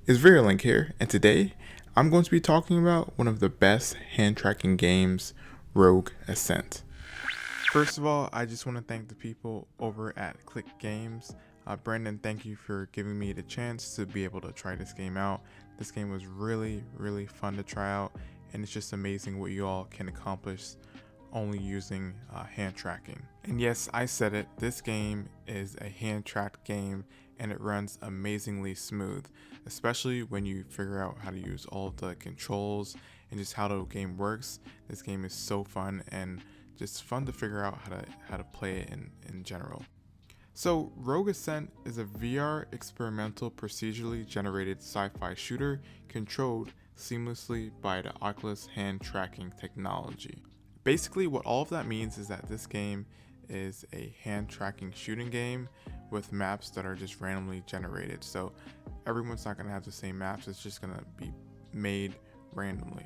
It's vrlink here, and today I'm going to be talking about one of the best hand tracking games, Rogue Ascent. First of all, I just want to thank the people over at Click Games. Brandon, thank you for giving me the chance to be able to try this game out. This game was really fun to try out, and it's just amazing what you all can accomplish only using hand tracking. And yes, I said it, this game is a hand tracked game and it runs amazingly smooth, especially when you figure out how to use all of the controls and just how the game works. This game is so fun and just fun to figure out how to play it in general. So Rogue Ascent is a VR experimental procedurally generated sci-fi shooter controlled seamlessly by the Oculus hand tracking technology. Basically what all of that means is that this game is a hand tracking shooting game with maps that are just randomly generated. So everyone's not going to have the same maps, it's just going to be made randomly.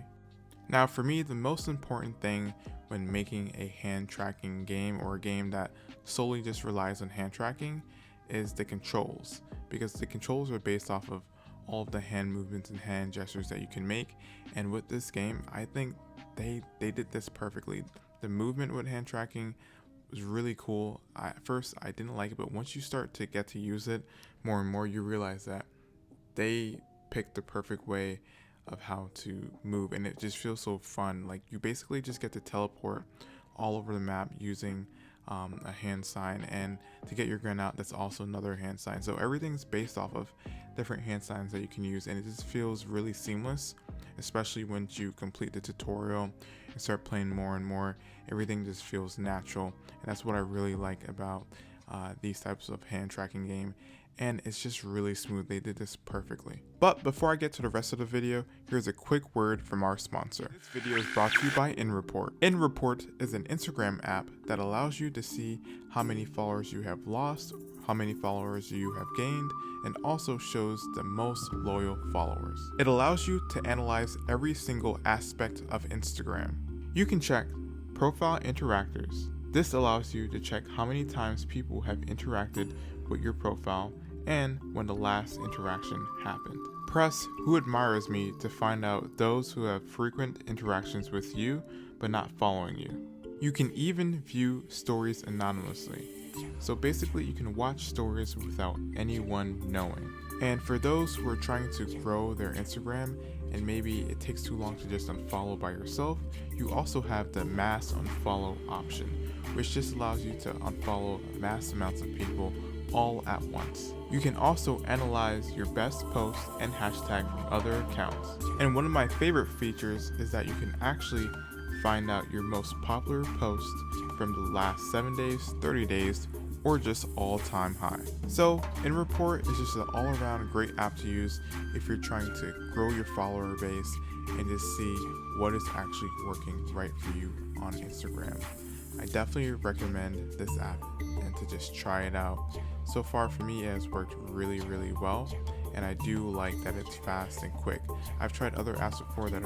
Now for me, the most important thing when making a hand tracking game or a game that solely just relies on hand tracking is the controls, because the controls are based off of all of the hand movements and hand gestures that you can make. And with this game, I think they did this perfectly. The movement with hand tracking was really cool. At first I didn't like it, but once you start to get to use it more and more, you realize that they picked the perfect way of how to move, and it just feels so fun. Like you basically just get to teleport all over the map using a hand sign, and to get your gun out, that's also another hand sign. So everything's based off of different hand signs that you can use, and it just feels really seamless, especially once you complete the tutorial and start playing more and more. Everything just feels natural, and that's what I really like about these types of hand tracking game, and it's just really smooth. They did this perfectly. But before I get to the rest of the video, here's a quick word from our sponsor. This video is brought to you by InReport. InReport is an Instagram app that allows you to see how many followers you have lost, how many followers you have gained, and also shows the most loyal followers. It allows you to analyze every single aspect of Instagram. You can check profile interactors. This allows you to check how many times people have interacted with your profile and when the last interaction happened. Press Who Admires Me to find out those who have frequent interactions with you but not following you. You can even view stories anonymously. So basically you can watch stories without anyone knowing. And for those who are trying to grow their Instagram and maybe it takes too long to just unfollow by yourself, you also have the mass unfollow option, which just allows you to unfollow mass amounts of people all at once. You can also analyze your best posts and hashtag from other accounts. And one of my favorite features is that you can actually find out your most popular posts from the last 7 days, 30 days, or just all-time high. So InReport is just an all-around great app to use if you're trying to grow your follower base and just see what is actually working right for you on Instagram. I definitely recommend this app and to just try it out. So far for me, it has worked really well, and I do like that it's fast and quick. I've tried other apps before that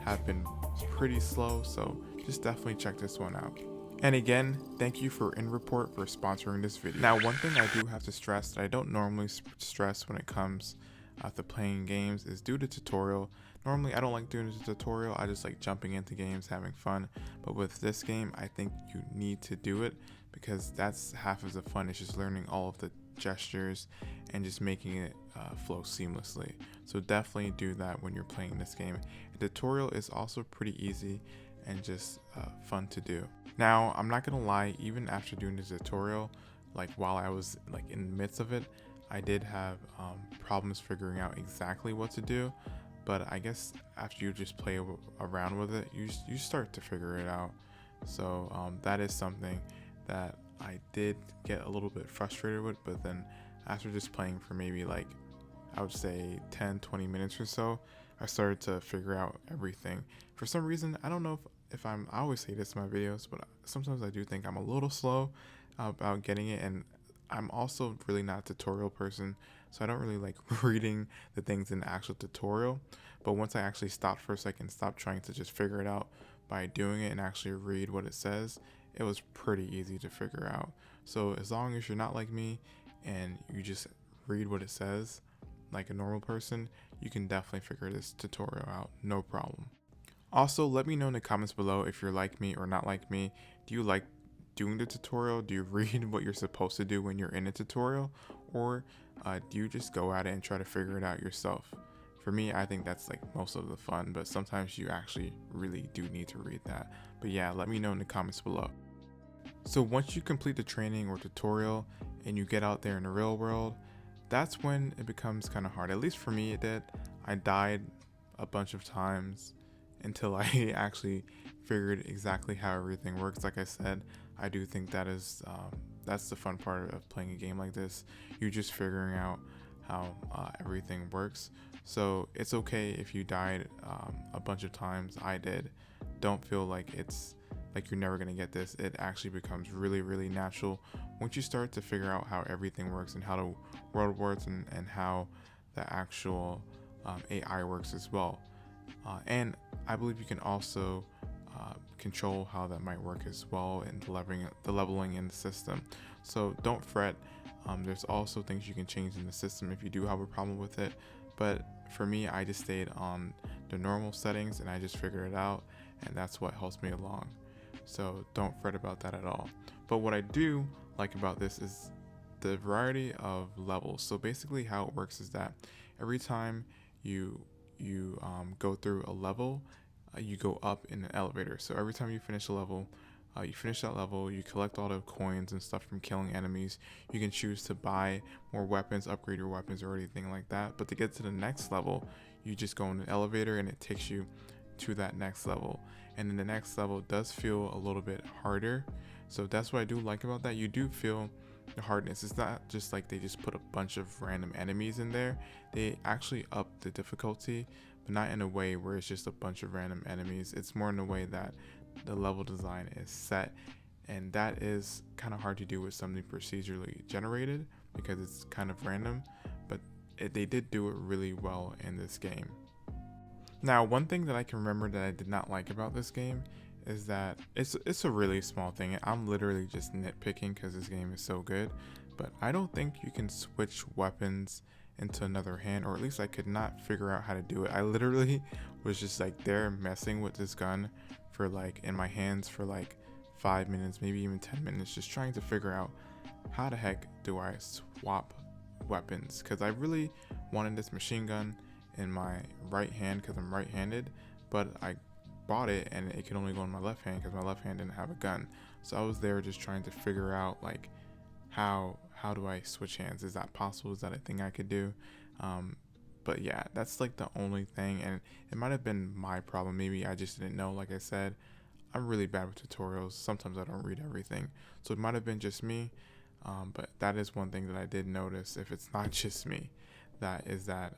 have been pretty slow, so just definitely check this one out. And again, thank you for InReport for sponsoring this video. Now, one thing I do have to stress that I don't normally stress when it comes to playing games is do the tutorial. Normally I don't like doing the tutorial, I just like jumping into games, having fun. But with this game, I think you need to do it, because that's half of the fun. It's just learning all of the gestures and just making it flow seamlessly. So definitely do that when you're playing this game. The tutorial is also pretty easy and just fun to do. Now, I'm not gonna lie, even after doing the tutorial, like while I was like in the midst of it, I did have problems figuring out exactly what to do. But I guess after you just play around with it, you start to figure it out. So that is something that I did get a little bit frustrated with, but then after just playing for maybe like, I would say 10-20 minutes or so, I started to figure out everything. For some reason, I don't know if I always say this in my videos, but sometimes I do think I'm a little slow about getting it, and I'm also really not a tutorial person, so I don't really like reading the things in the actual tutorial. But once I actually stopped for a second, stopped trying to just figure it out by doing it and actually read what it says, it was pretty easy to figure out. So as long as you're not like me and you just read what it says, like a normal person, you can definitely figure this tutorial out, no problem. Also, let me know in the comments below if you're like me or not like me. Do you like doing the tutorial? Do you read what you're supposed to do when you're in a tutorial? Or do you just go at it and try to figure it out yourself? For me, I think that's like most of the fun, but sometimes you actually really do need to read that. But yeah, let me know in the comments below. So once you complete the training or tutorial and you get out there in the real world, that's when it becomes kind of hard. At least for me it did. I died a bunch of times until I actually figured exactly how everything works. Like I said, I do think that is that's the fun part of playing a game like this. You're just figuring out how everything works. So it's okay if you died a bunch of times. I did. Don't feel like it's like you're never going to get this. It actually becomes really natural once you start to figure out how everything works and how the world works and how the actual AI works as well. And I believe you can also control how that might work as well in the leveling in the system. So don't fret. There's also things you can change in the system if you do have a problem with it. But for me, I just stayed on the normal settings and I just figured it out, and that's what helps me along. So don't fret about that at all. But what I do like about this is the variety of levels. So basically how it works is that every time you go through a level, you go up in an elevator. So every time you finish a level, you finish that level, you collect all the coins and stuff from killing enemies. You can choose to buy more weapons, upgrade your weapons or anything like that. But to get to the next level, you just go in an elevator and it takes you to that next level. And then the next level does feel a little bit harder. So that's what I do like about that. You do feel the hardness. It's not just like they just put a bunch of random enemies in there. They actually up the difficulty, but not in a way where it's just a bunch of random enemies. It's more in a way that the level design is set, and that is kind of hard to do with something procedurally generated because it's kind of random, but they did do it really well in this game. Now, one thing that I can remember that I did not like about this game is that it's a really small thing. I'm literally just nitpicking because this game is so good, but I don't think you can switch weapons into another hand, or at least I could not figure out how to do it. I literally was just like there messing with this gun for like in my hands for like 5 minutes, maybe even 10 minutes, just trying to figure out how the heck do I swap weapons, because I really wanted this machine gun in my right hand because I'm right-handed, but I bought it and it could only go in my left hand because my left hand didn't have a gun. So I was there just trying to figure out like how do I switch hands? Is that possible? Is that a thing I could do? But yeah, that's like the only thing, and it might have been my problem. Maybe I just didn't know. Like I said, I'm really bad with tutorials. Sometimes I don't read everything, so it might have been just me. But that is one thing that I did notice. If it's not just me, that is that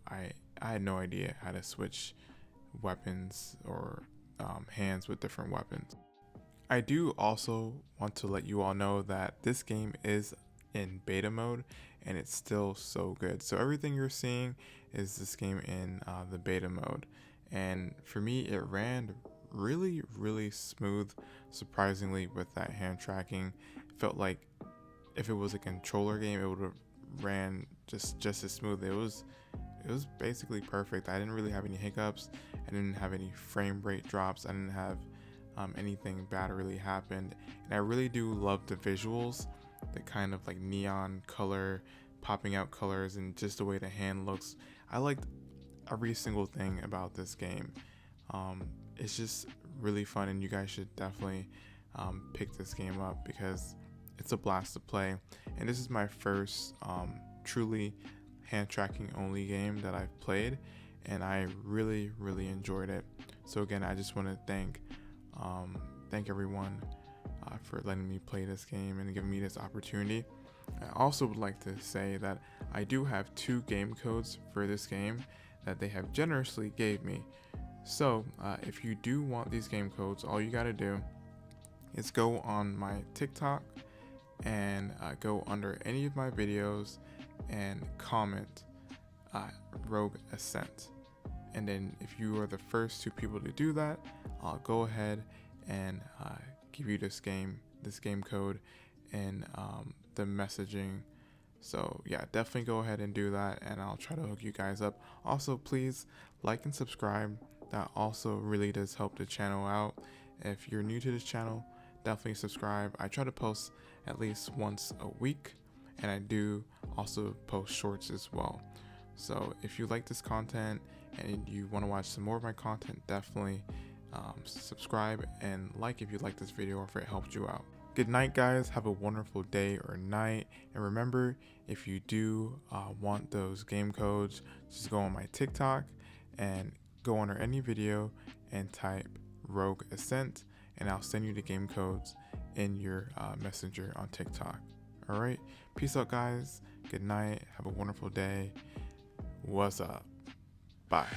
I had no idea how to switch weapons or hands with different weapons. I do also want to let you all know that this game is in beta mode and it's still so good. So everything you're seeing is this game in the beta mode, and for me it ran really smooth, surprisingly, with that hand tracking. It felt like if it was a controller game it would have ran just as smooth. It was basically perfect. I didn't really have any hiccups. I didn't have any frame rate drops. I didn't have anything bad really happened. And I really do love the visuals, the kind of like neon color, popping out colors, and just the way the hand looks. I liked every single thing about this game. It's just really fun, and you guys should definitely pick this game up because it's a blast to play. And this is my first truly hand tracking only game that I've played, and I really enjoyed it. So again, I just want to thank everyone for letting me play this game and giving me this opportunity. I also would like to say that I do have 2 game codes for this game that they have generously gave me. So if you do want these game codes, all you got to do is go on my TikTok and go under any of my videos and comment Rogue Ascent. And then if you are the first 2 people to do that, I'll go ahead and give you this game code in the messaging So yeah, definitely go ahead and do that, and I'll try to hook you guys up. Also, please like and subscribe. That also really does help the channel out. If you're new to this channel, definitely subscribe. I try to post at least once a week, and I do also post shorts as well. So if you like this content and you want to watch some more of my content, definitely subscribe and like if you like this video or if it helped you out. Good night, guys. Have a wonderful day or night. And remember, if you do want those game codes, just go on my TikTok and go under any video and type Rogue Ascent, and I'll send you the game codes in your messenger on TikTok. All right. Peace out, guys. Good night. Have a wonderful day. What's up? Bye.